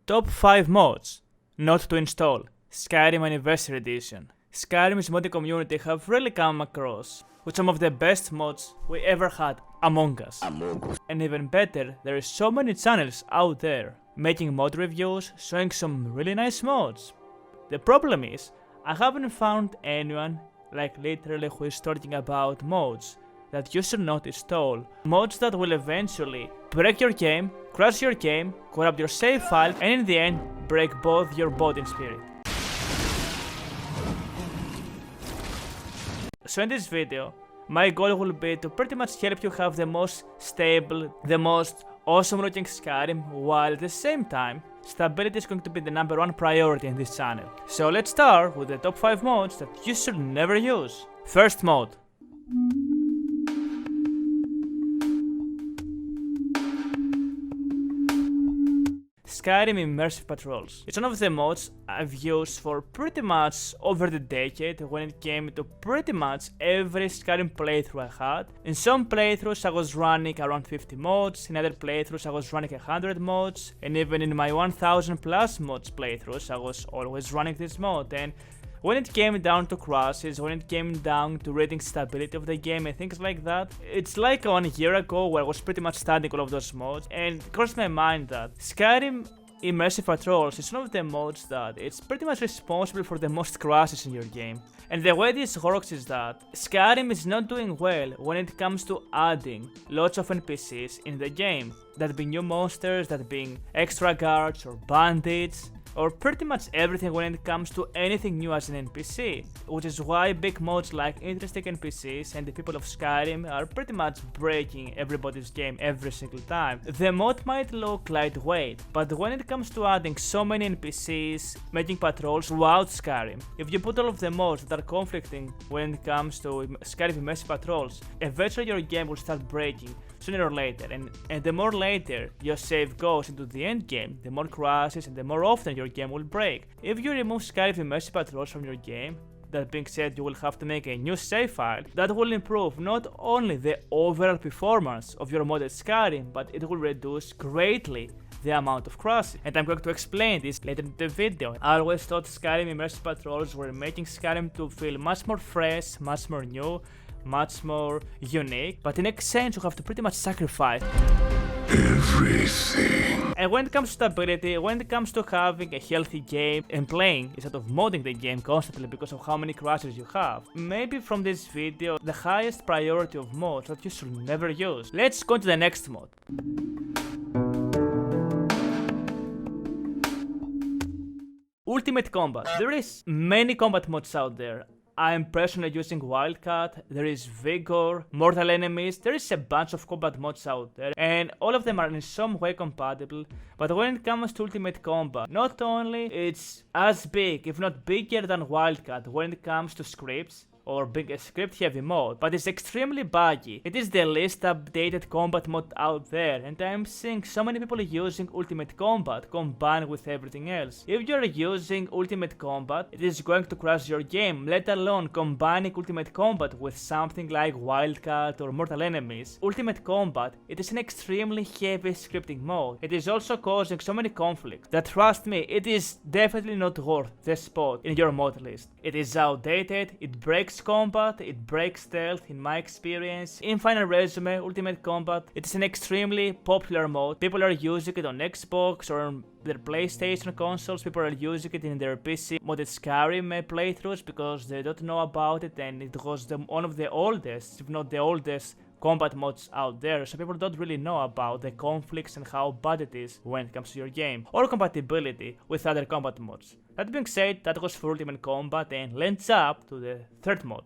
Top 5 mods not to install. Skyrim Anniversary Edition. Skyrim's modding community have really come across with some of the best mods we ever had among us. And even better, there is so many channels out there making mod reviews, showing some really nice mods. The problem is, I haven't found anyone like literally who is talking about mods that you should not install. Mods that will eventually break your game, crash your game, corrupt your save file, and in the end, break both your body and spirit. So in this video, my goal will be to pretty much help you have the most stable, the most awesome looking Skyrim, while at the same time, stability is going to be the #1 priority in this channel. So let's start with the top 5 mods that you should never use. First mod. Skyrim Immersive Patrols. It's one of the mods I've used for pretty much over the decade when it came to pretty much every Skyrim playthrough I had. In some playthroughs I was running around 50 mods, in other playthroughs I was running 100 mods, and even in my 1000 plus mods playthroughs I was always running this mod. And when it came down to crashes, when it came down to rating stability of the game and things like that, it's like 1 year ago where I was pretty much studying all of those mods, and it crossed my mind that Skyrim Immersive Patrols is one of the mods that it's pretty much responsible for the most crashes in your game. And the way this works is that Skyrim is not doing well when it comes to adding lots of NPCs in the game. That being new monsters, that being extra guards or bandits, or pretty much everything when it comes to anything new as an NPC, which is why big mods like interesting NPCs and the people of Skyrim are pretty much breaking everybody's game every single time. The mod might look lightweight, but when it comes to adding so many NPCs, making patrols throughout Skyrim, if you put all of the mods that are conflicting when it comes to Skyrim Immersive Patrols, eventually your game will start breaking sooner or later, and the more later your save goes into the end game, the more crashes and the more often your game will break. If you remove Skyrim Immersive Patrols from your game, that being said, you will have to make a new save file that will improve not only the overall performance of your modded Skyrim, but it will reduce greatly the amount of crashes. And I'm going to explain this later in the video. I always thought Skyrim Immersive Patrols were making Skyrim to feel much more fresh, much more new, much more unique, but in exchange you have to pretty much sacrifice everything. And when it comes to stability, when it comes to having a healthy game and playing instead of modding the game constantly because of how many crashes you have, maybe from this video the highest priority of mods that you should never use. Let's go to the next mod. Ultimate Combat. There is many combat mods out there. I am personally using Wildcat, there is Vigor, Mortal Enemies, there is a bunch of combat mods out there, and all of them are in some way compatible, but when it comes to Ultimate Combat, not only it's as big, if not bigger than Wildcat when it comes to scripts, or being a script heavy mode, but it's extremely buggy. It is the least updated combat mod out there, and I'm seeing so many people using Ultimate Combat combined with everything else. If you're using Ultimate Combat, it is going to crash your game, let alone combining Ultimate Combat with something like Wildcat or Mortal Enemies. Ultimate Combat, it is an extremely heavy scripting mode. It is also causing so many conflicts that, trust me, it is definitely not worth the spot in your mod list. It is outdated, it breaks combat, it breaks stealth in my experience. In final resume, Ultimate Combat, it is an extremely popular mode. People are using it on Xbox or on their PlayStation consoles. People are using it in their PC modded Skyrim playthroughs because they don't know about it, and it was one of the oldest, if not the oldest, combat mods out there, so people don't really know about the conflicts and how bad it is when it comes to your game, or compatibility with other combat mods. That being said, that was for Ultimate Combat, and let's jump to the third mod.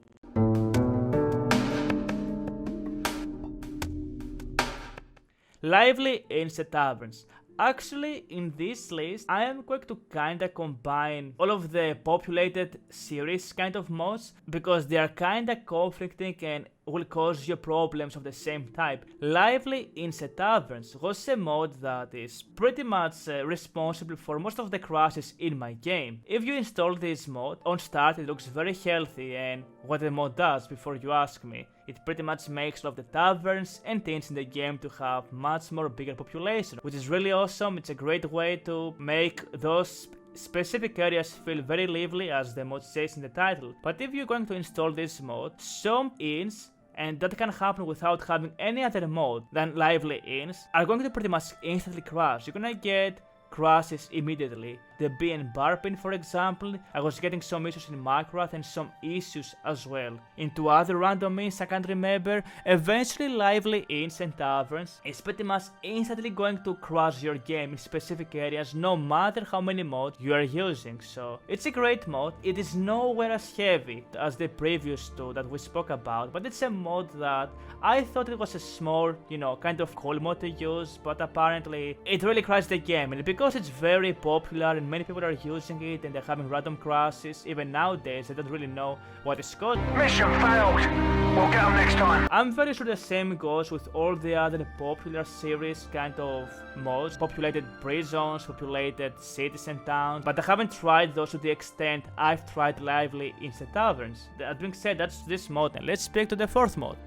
Lively Inn Taverns. Actually, in this list, I am going to kinda combine all of the populated series kind of mods because they are kinda conflicting and will cause you problems of the same type. Lively Inn Taverns was a mod that is pretty much responsible for most of the crashes in my game. If you install this mod, on start it looks very healthy, and what the mod does, before you ask me, It pretty much makes all of the taverns and inns in the game to have much more bigger population, which is really awesome. It's a great way to make those specific areas feel very lively, as the mod says in the title. But if you're going to install this mod, some inns, and that can happen without having any other mod than lively inns, are going to pretty much instantly crash. You're gonna get crashes immediately. The bee and barpin, for example, I was getting some issues in Minecraft and some issues as well. Into other random inns I can't remember. Eventually lively inns and taverns is pretty much instantly going to crash your game in specific areas, no matter how many mods you are using. So it's a great mod. It is nowhere as heavy as the previous two that we spoke about, but it's a mod that I thought it was a small, kind of cool mod to use, but apparently it really crashed the game. And because it's very popular and many people are using it and they're having random crashes, even nowadays they don't really know what it's called. Mission failed. We'll get them next time. I'm very sure the same goes with all the other popular series kind of mods, populated prisons, populated cities and towns, but I haven't tried those to the extent I've tried lively inns and taverns. That being said, that's this mod, and let's speak to the fourth mod.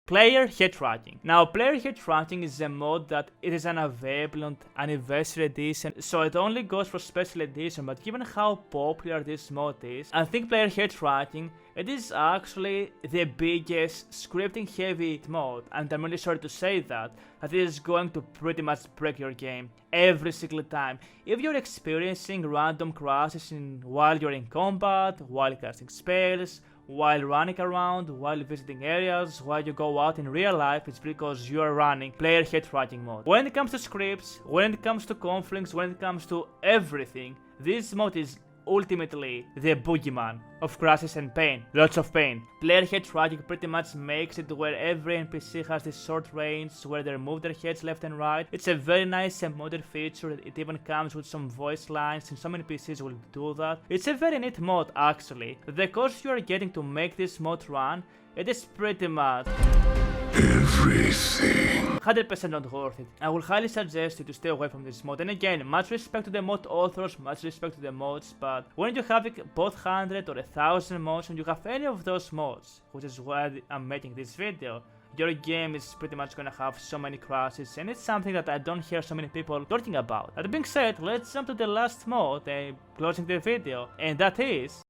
Player Headtracking. Now, Player Headtracking is a mod that it is unavailable on Anniversary Edition, so it only goes for Special Edition, but given how popular this mod is, I think Player Headtracking, it is actually the biggest scripting heavy mod, and I'm really sorry to say that it is going to pretty much break your game every single time. If you're experiencing random crashes while you're in combat, while casting spells, while running around, while visiting areas, while you go out in real life, it's because you are running Player Headtracking mode. When it comes to scripts, when it comes to conflicts, when it comes to everything, this mod is ultimately the boogeyman of crashes and pain. Lots of pain. Player Headtracking pretty much makes it where every NPC has this short range where they move their heads left and right. It's a very nice and modern feature. It even comes with some voice lines, and some NPCs will do that. It's a very neat mod actually. The cost you are getting to make this mod run, it is pretty much everything. 100% not worth it. I will highly suggest you to stay away from this mod. And again, much respect to the mod authors, much respect to the mods, but when you have both 100 or 1000 mods and you have any of those mods, which is why I'm making this video, your game is pretty much gonna have so many crashes, and it's something that I don't hear so many people talking about. That being said, let's jump to the last mod, closing the video, and that is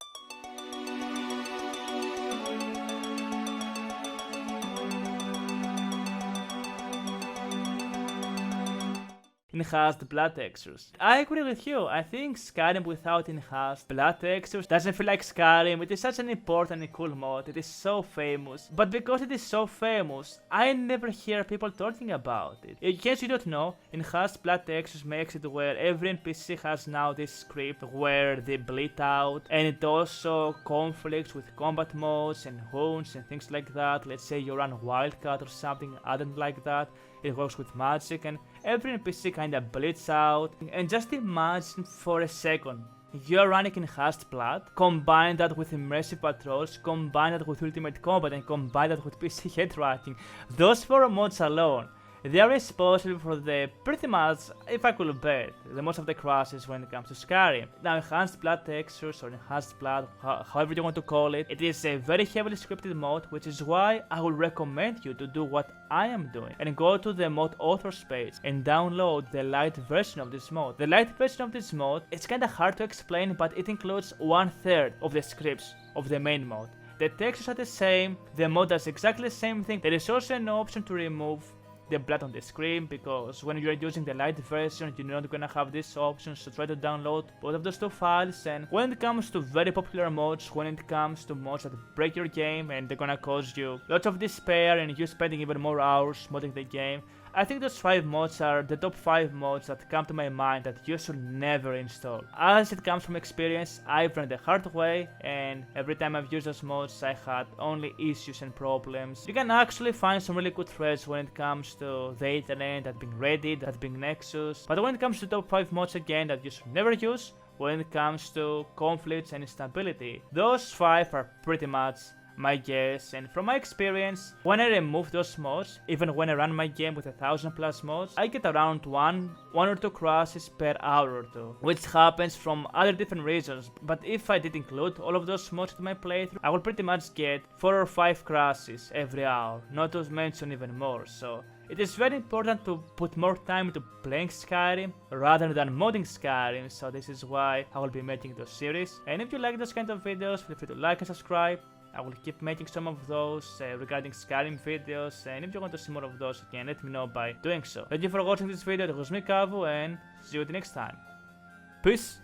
enhanced blood textures. I agree with you. I think Skyrim without enhanced blood textures doesn't feel like Skyrim. It is such an important and cool mod. It is so famous. But because it is so famous, I never hear people talking about it. In case you don't know, enhanced blood textures makes it where every NPC has now this script where they bleed out, and it also conflicts with combat modes and wounds and things like that. Let's say you run Wildcat or something, I don't like that. It works with magic, and every NPC kinda bleeds out. And just imagine for a second, you're running enhanced blood, combine that with Immersive Patrols, combine that with Ultimate Combat, and combine that with PC Headtracking. Those 4 mods alone, they are responsible for pretty much, if I could bet, the most of the crashes when it comes to Skyrim. Now, enhanced blood textures or enhanced blood, however you want to call it, it is a very heavily scripted mod, which is why I would recommend you to do what I am doing and go to the mod authors page and download the light version of this mod. The light version of this mod, it's kinda hard to explain, but it includes 1/3 of the scripts of the main mod. The textures are the same, the mod does exactly the same thing. There is also an option to remove the blood on the screen, because when you're using the light version you're not gonna have this option, so try to download both of those 2 files. And when it comes to very popular mods, when it comes to mods that break your game and they're gonna cause you lots of despair and you spending even more hours modding the game, I think those 5 mods are the top 5 mods that come to my mind that you should never install. As it comes from experience, I've learned the hard way, and every time I've used those mods I had only issues and problems. You can actually find some really good threads when it comes to the internet, that being Reddit, that being Nexus, but when it comes to top 5 mods again that you should never use, when it comes to conflicts and instability, those 5 are pretty much my guess and from my experience, when I remove those mods, even when I run my game with 1000+ mods, I get around one or two crashes per hour or two, which happens from other different reasons, but if I did include all of those mods in my playthrough, I will pretty much get 4 or 5 crashes every hour, not to mention even more. So it is very important to put more time into playing Skyrim rather than modding Skyrim, so this is why I will be making those series. And if you like those kind of videos, feel free to like and subscribe. I will keep making some of those regarding Skyrim videos, and if you want to see more of those, you can let me know by doing so. Thank you for watching this video. It was me, Kavou, and see you the next time. Peace!